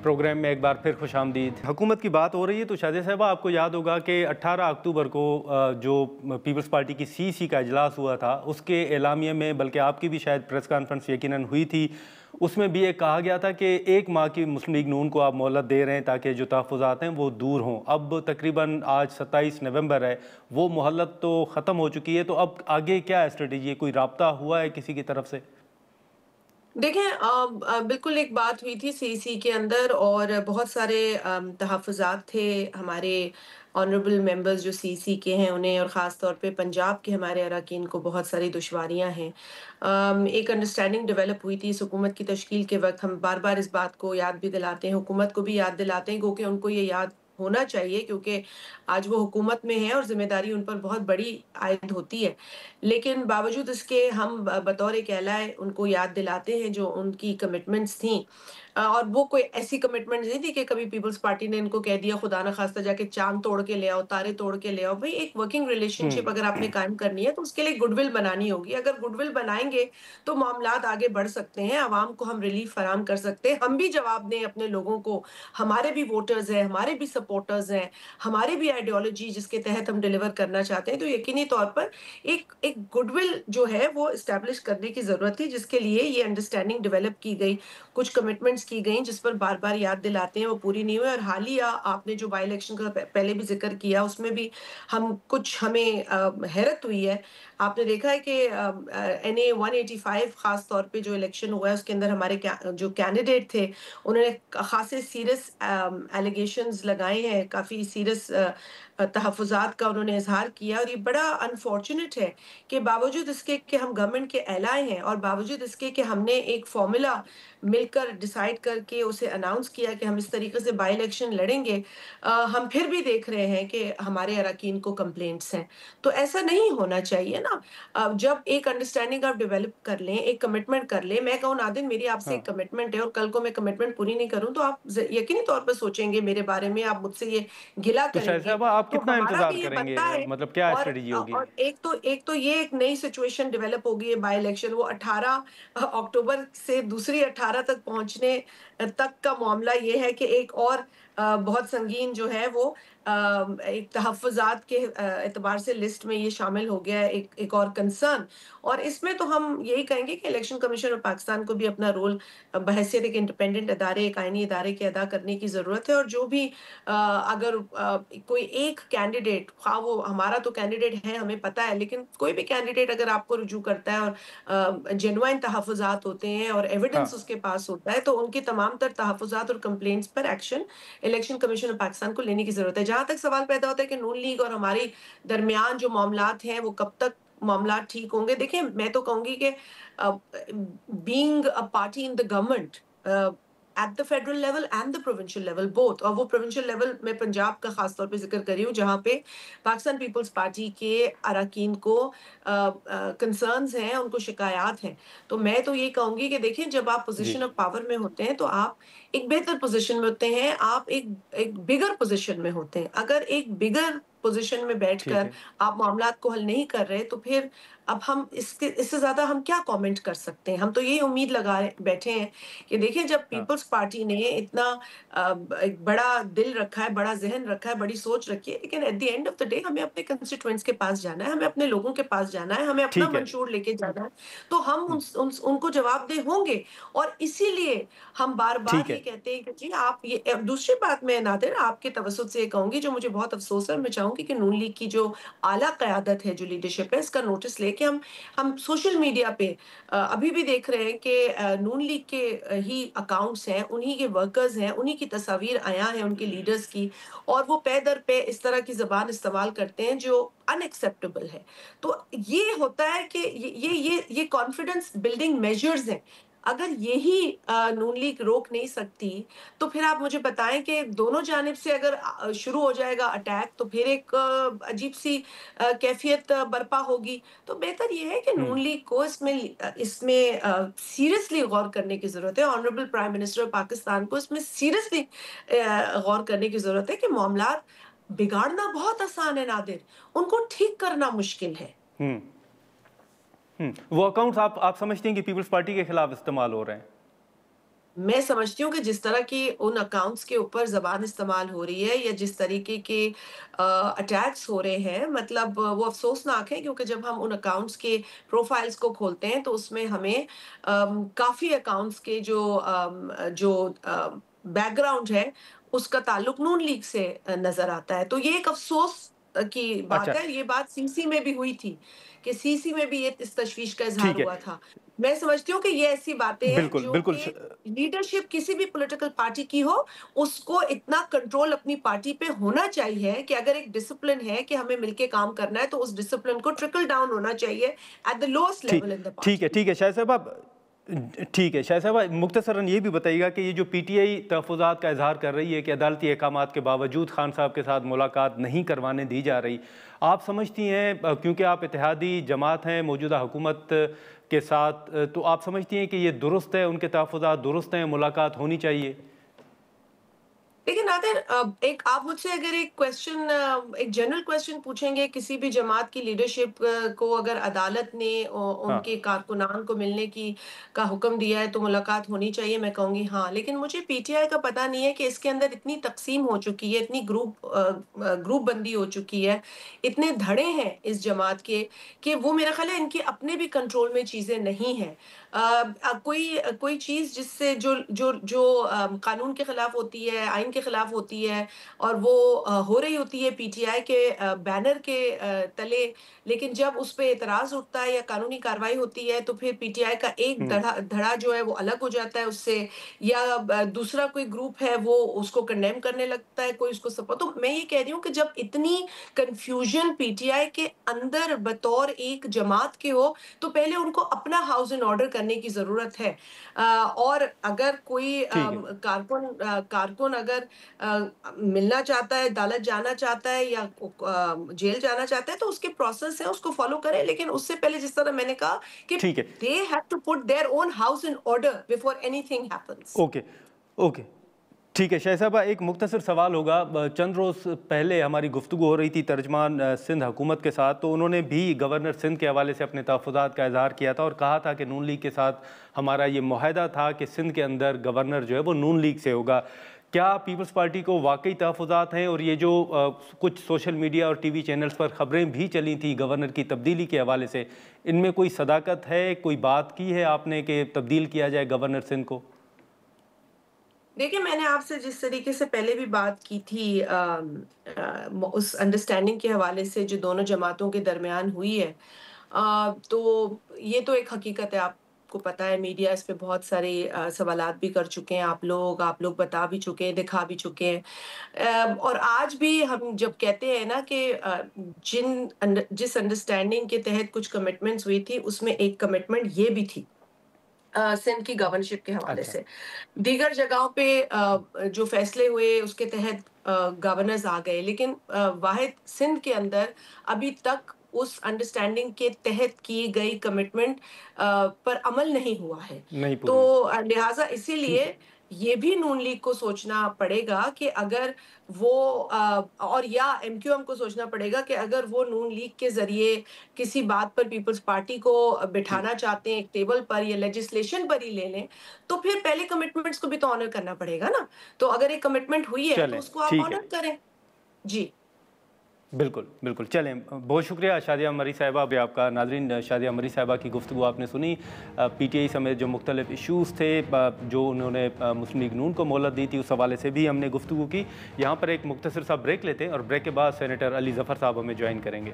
Programme में एक बार फिर खुशामदीद। हुकूमत की बात हो रही है तो शाहज़िया साहिबा आपको याद होगा कि 18 अक्टूबर को जो पीपल्स पार्टी की सीसी का इजलास हुआ था उसके एलामिया में, बल्कि आपकी भी शायद प्रेस कॉन्फ्रेंस यकीनन हुई थी, उसमें भी एक कहा गया था कि 1 माह की मुस्लिम लीग नून को आप मोहलत दे रहे हैं ताकि जो तहफ़्फ़ुज़ात हैं वो दूर हों। अब तकरीबन आज 27 नवंबर है, वो मोहलत तो ख़त्म हो चुकी है, तो अब आगे क्या स्ट्रेटजी है? कोई राब्ता हुआ है किसी की तरफ से? देखें बिल्कुल एक बात हुई थी सीईसी के अंदर और बहुत सारे तहफ़्फ़ुज़ात थे हमारे ऑनरेबल मेंबर्स जो सीईसी के हैं उन्हें, और ख़ास तौर पे पंजाब के हमारे अरकान को बहुत सारी दुश्वारियां हैं। एक अंडरस्टैंडिंग डेवलप हुई थी इस हुकूमत की तश्कील के वक्त। हम बार बार इस बात को याद भी दिलाते हैं, हुकूमत को भी याद दिलाते हैं, क्योंकि उनको ये याद होना चाहिए, क्योंकि आज वो हुकूमत में है और जिम्मेदारी उन पर बहुत बड़ी आयद होती है। लेकिन बावजूद इसके हम बतौर एक एलाय उनको याद दिलाते हैं जो उनकी कमिटमेंट्स थी। और वो कोई ऐसी कमिटमेंट नहीं थी कि कभी पीपल्स पार्टी ने इनको कह दिया खुदा ना खास्ता जाके चांद तोड़ के ले आओ, तारे तोड़ के ले आओ। भाई एक वर्किंग रिलेशनशिप अगर आपने कायम करनी है तो उसके लिए गुडविल बनानी होगी। अगर गुडविल बनाएंगे तो मामलात आगे बढ़ सकते हैं, आवाम को हम रिलीफ फराहम कर सकते हैं, हम भी जवाब दें अपने लोगों को। हमारे भी वोटर्स हैं, हमारे भी सपोर्टर्स हैं, हमारी भी आइडियोलॉजी जिसके तहत हम डिलीवर करना चाहते हैं। तो यकीनी तौर पर एक एक गुडविल जो है वो एस्टेब्लिश करने की जरूरत थी, जिसके लिए ये अंडरस्टैंडिंग डेवलप की गई, कुछ कमिटमेंट्स की गई जिस पर बार बार याद दिलाते हैं वो पूरी नहीं हुई। और हालिया आपने जो बाई इलेक्शन का पहले भी जिक्र किया उसमें भी हमें हैरत हुई है। आपने देखा है कि NA 185 खास तौर पे जो इलेक्शन हुआ है उसके अंदर हमारे जो कैंडिडेट थे उन्होंने खासे सीरियस एलिगेशंस लगाए हैं, काफी सीरियस तहफ़्फ़ुज़ात का उन्होंने इजहार किया। और ये बड़ा अनफॉर्चुनेट है कि बावजूद इसके कि हम गवर्नमेंट के एलाय हैं और बावजूद इसके कि हमने एक फॉर्मूला मिलकर डिसाइड करके उसे अनाउंस किया कि हम इस तरीके से बाई इलेक्शन लड़ेंगे, हम फिर भी देख रहे हैं कि हमारे अरकान को कंप्लेंट्स हैं। तो ऐसा नहीं होना चाहिए ना। जब एक अंडरस्टैंडिंग आप डेवलप कर लें, एक कमिटमेंट कर लें, मैं कहूँ नादिम मेरी आपसे हाँ। एक कमिटमेंट है और कल को मैं कमिटमेंट पूरी नहीं करूँ तो आप यकीनी तौर पर सोचेंगे मेरे बारे में, आप मुझसे ये गिला तो शायद करेंगे। साहबा आप तो कितना हमारा इंतजार भी ये करेंगे? बनता है। मतलब क्या और स्ट्रेटजी होगी? एक तो ये एक नई सिचुएशन डेवलप हो गई है बाय इलेक्शन, वो 18 अक्टूबर से दूसरी 18 तक पहुंचने तक का मामला ये है कि एक और बहुत संगीन जो है वो एक तहफ़्फ़ुज़ात के एतबार से लिस्ट में ये शामिल हो गया है, एक और कंसर्न। और इसमें तो हम यही कहेंगे कि इलेक्शन कमीशन ऑफ पाकिस्तान को भी अपना रोल बहैसियत एक इंडिपेंडेंट इदारे, एक आईनी इदारे के अदा करने की ज़रूरत है। और जो भी अगर कोई एक कैंडिडेट, हाँ वो हमारा तो कैंडिडेट है हमें पता है, लेकिन कोई भी कैंडिडेट अगर आपको रुजू करता है और जेन्युइन तहफ़्फ़ुज़ात होते हैं और एविडेंस हाँ। उसके पास होता है तो उनकी तमाम तर तहफ़्फ़ुज़ात और कंप्लेंट्स पर action election commission of Pakistan को लेने की ज़रूरत है। जहाँ तक सवाल पैदा होता है कि नून लीग और हमारी दरमियान जो मामलात हैं वो कब तक मामलात ठीक होंगे? देखिए मैं तो कहूँगी कि uh, being a party in the government at the federal level and the provincial level both, और वो प्रोविंशियल लेवल में पंजाब का खास तौर पे जिक्र कर रही हूँ जहाँ पे पाकिस्तान पीपल्स पार्टी के अरकान को कंसर्न्स हैं, उनको शिकायत हैं। तो मैं तो ये कहूंगी कि देखिए जब आप जी। पोजीशन ऑफ पावर में होते हैं तो आप एक बेहतर पोजीशन में होते हैं, आप एक एक बिगर पोजीशन में होते हैं। अगर एक बिगर पोजीशन में ठीक बैठकर है। आप मामलात को हल नहीं कर रहे तो फिर अब हम इससे ज्यादा हम क्या कमेंट कर सकते हैं? हम तो यही उम्मीद लगा बैठे हैं कि देखिए जब हाँ। पीपल्स पार्टी ने इतना एक बड़ा दिल रखा है, बड़ा ज़हन रखा है, बड़ी सोच रखी है, लेकिन at the end of the day हमें अपने कंस्टिट्यूएंट्स के पास जाना है, हमें अपने लोगों के पास जाना है, हमें अपना ठीक है। मंशूर लेके जाना है। तो हम हम्म, उनको जवाबदेह होंगे। और इसीलिए हम बार-बार ठीक ये है। कहते हैं कि जी आप ये दूसरी बात मैं नादिर आपके तवज्जुह से ये कहूँगी जो मुझे बहुत अफ़सोस है और मैं चाहूँगी कि नून लीग की जो आला क़यादत है, जो लीडरशिप है, इसका नोटिस लेके हम सोशल मीडिया पे अभी भी देख रहे हैं कि नून लीग के ही अकाउंट्स हैं, उन्हीं के वर्कर्स हैं, उन्हीं की तस्वीर आया है उनके लीडर्स की, और वो पे दर पे इस तरह की ज़बान इस्तेमाल करते हैं जो अनएक्सेप्टेबल है। तो ये होता है कि ये कॉन्फिडेंस बिल्डिंग मेजर्स हैं। अगर यही नून लीग रोक नहीं सकती, तो फिर आप मुझे बताएँ कि दोनों जानिब से अगर शुरू हो जाएगा अटैक तो फिर एक अजीब-सी कैफ़ियत बर्पा होगी। तो बेहतर ये है कि हम्म। नून लीग को इसमें सीरियसली गौर करने की ज़रूरत है। Honourable prime minister of Pakistan को इसमें सीरियसली गौर करने की ज़रूरत है कि मामलात बिगाड़ना बहुत आसान है नादिर, उनको ठीक करना मुश्किल है। हम्म। वो अकाउंट्स आप समझते हैं कि पीपल्स पार्टी के खिलाफ इस्तेमाल हो रहे हैं? मैं समझती हूँ कि जिस तरह की उन अकाउंट्स के ऊपर ज़बान इस्तेमाल हो रही है या जिस तरीके के अटैक्स हो रहे हैं, मतलब वो अफ़सोसनाक है, क्योंकि जब हम उन अकाउंट्स के प्रोफाइल्स को खोलते हैं तो उसमें हमें काफ़ी अकाउंट्स के जो बैकग्राउंड है उसका ताल्लुक नून लीग से नज़र आता है। तो ये एक अफ़सोस की बात अच्छा, है। ये बात सीसी में भी हुई थी कि सीसी में भी ये इस तशवीश का इज़हार ठीक है। हुआ था। मैं समझती हूँ कि ये ऐसी बातें हैं बिल्कुल, जो बिल्कुल कि लीडरशिप किसी भी पॉलिटिकल पार्टी की हो, उसको इतना कंट्रोल अपनी पार्टी पे होना चाहिए कि अगर एक डिसिप्लिन है कि हमें मिलके काम करना है, तो उस डिसिप्लिन को ट्रिकल डाउन होना चाहिए एट द लोएस्ट ठीक लेवल इन द ठीक है, पार्टी। ठीक है। शायद साहब आप ठीक है, शायद साहब आप मुख्तसरन ये भी बताइएगा कि ये जो पीटीआई तहफ़्फ़ुज़ात का इज़हार कर रही है कि अदालती अहकामात के बावजूद खान साहब के साथ मुलाकात नहीं करवाने दी जा रही, आप समझती हैं क्योंकि आप इत्तेहादी जमात हैं मौजूदा हुकूमत के साथ, तो आप समझती हैं कि ये दुरुस्त है, उनके तहफ़्फ़ुज़ात दुरुस्त हैं, मुलाकात होनी चाहिए? देखिए नादिर, एक आप मुझसे अगर एक जनरल क्वेश्चन पूछेंगे किसी भी जमात की लीडरशिप को, अगर अदालत ने हाँ, उनके कारकुनान को मिलने की का हुक्म दिया है तो मुलाकात होनी चाहिए, मैं कहूँगी हाँ। लेकिन मुझे पीटीआई का पता नहीं है कि इसके अंदर इतनी तकसीम हो चुकी है, इतनी ग्रुप बंदी हो चुकी है, इतने धड़े हैं इस जमात के कि वो मेरा ख्याल है इनके अपने भी कंट्रोल में चीज़ें नहीं हैं। कोई चीज़ जिससे जो जो जो कानून के खिलाफ होती है, आइन के खिलाफ होती है और वो हो रही होती है पीटीआई के बैनर के तले, लेकिन जब उस पे एतराज़ उठता है या कानूनी कार्रवाई होती है तो फिर पीटीआई का एक हुँ, धड़ा धड़ा जो है वो अलग हो जाता है उससे, या दूसरा कोई ग्रुप है वो उसको कंडेम करने लगता है, कोई उसको सपोर्ट। तो मैं ये कह रही हूँ कि जब इतनी कन्फ्यूजन पीटीआई के अंदर बतौर एक जमात के हो, तो पहले उनको अपना हाउस इन ऑर्डर करने की ज़रूरत है। और अगर कोई ठीक है। कारकुन अगर मिलना चाहता है, अदालत जाना चाहता है या जेल जाना चाहता है, तो उसके प्रोसेस है, उसको फ़ॉलो करें। लेकिन उससे पहले जिस तरह मैंने कहा कि ठीक है, they have to put their own house in order before anything happens. Okay, okay. ठीक है, शाह साहबा एक मुख्तसर सवाल होगा। चंद रोज़ पहले हमारी गुफ्तगू हो रही थी तर्जमान सिंध हुकूमत के साथ, तो उन्होंने भी गवर्नर सिंध के हवाले से अपने तहफ़्फ़ुज़ात का इज़हार किया था और कहा था कि नून लीग के साथ हमारा ये मुआहदा था कि सिंध के अंदर गवर्नर जो है वो नून लीग से होगा। क्या पीपल्स पार्टी को वाकई तहफ़्फ़ुज़ात हैं? और ये जो कुछ सोशल मीडिया और टीवी चैनल्स पर ख़बरें भी चली थी गवर्नर की तब्दीली के हवाले से, इनमें कोई सदाकत है? कोई बात की है आपने कि तब्दील किया जाए गवर्नर सिंध को? देखिए, मैंने आपसे जिस तरीके से पहले भी बात की थी उस अंडरस्टैंडिंग के हवाले से जो दोनों जमातों के दरमियान हुई है, तो ये तो एक हकीकत है, आपको पता है, मीडिया इस पे बहुत सारे सवालात भी कर चुके हैं, आप लोग बता भी चुके हैं, दिखा भी चुके हैं। और आज भी हम जब कहते हैं ना कि जिस अंडरस्टैंडिंग के तहत कुछ कमिटमेंट्स हुई थी, उसमें एक कमिटमेंट ये भी थी सिंध की गवर्नरशिप के हवाले अच्छा, से। दीगर जगहों पे जो फैसले हुए उसके तहत गवर्नर्स आ गए, लेकिन वाहिद सिंध के अंदर अभी तक उस अंडरस्टैंडिंग के तहत की गई कमिटमेंट पर अमल नहीं हुआ है। नहीं तो पूरी हुई। लिहाजा ठीक इसीलिए है। ये भी नून लीग को सोचना पड़ेगा कि अगर वो और या एमक्यूएम को सोचना पड़ेगा कि अगर वो नून लीग के ज़रिए किसी बात पर पीपल्स पार्टी को जी, बिठाना चाहते हैं एक टेबल पर या लेजिस्लेशन पर ही ले लें, तो फिर पहले कमिटमेंट्स को भी तो ऑनर करना पड़ेगा ना। तो अगर एक कमिटमेंट हुई है तो चलें, उसको आप ठीक है। ऑनर करें। जी। बिल्कुल, बिल्कुल। चलें, बहुत शुक्रिया शादिया मरी साहिबा, भी आपका। नाज़रीन, शादिया मरी साहिबा की गुफ्तगू आपने सुनी। पीटीआई समेत जो मुख्तलिफ इश्यूज़ थे जो उन्होंने मुस्लिम लीग नून को मोहलत दी थी, उस हवाले से भी हमने गुफ्तगू की। यहाँ पर एक मुख्तसर सा ब्रेक लेते हैं और ब्रेक के बाद सेनेटर अली ज़फ़र साहब हमें जॉइन करेंगे।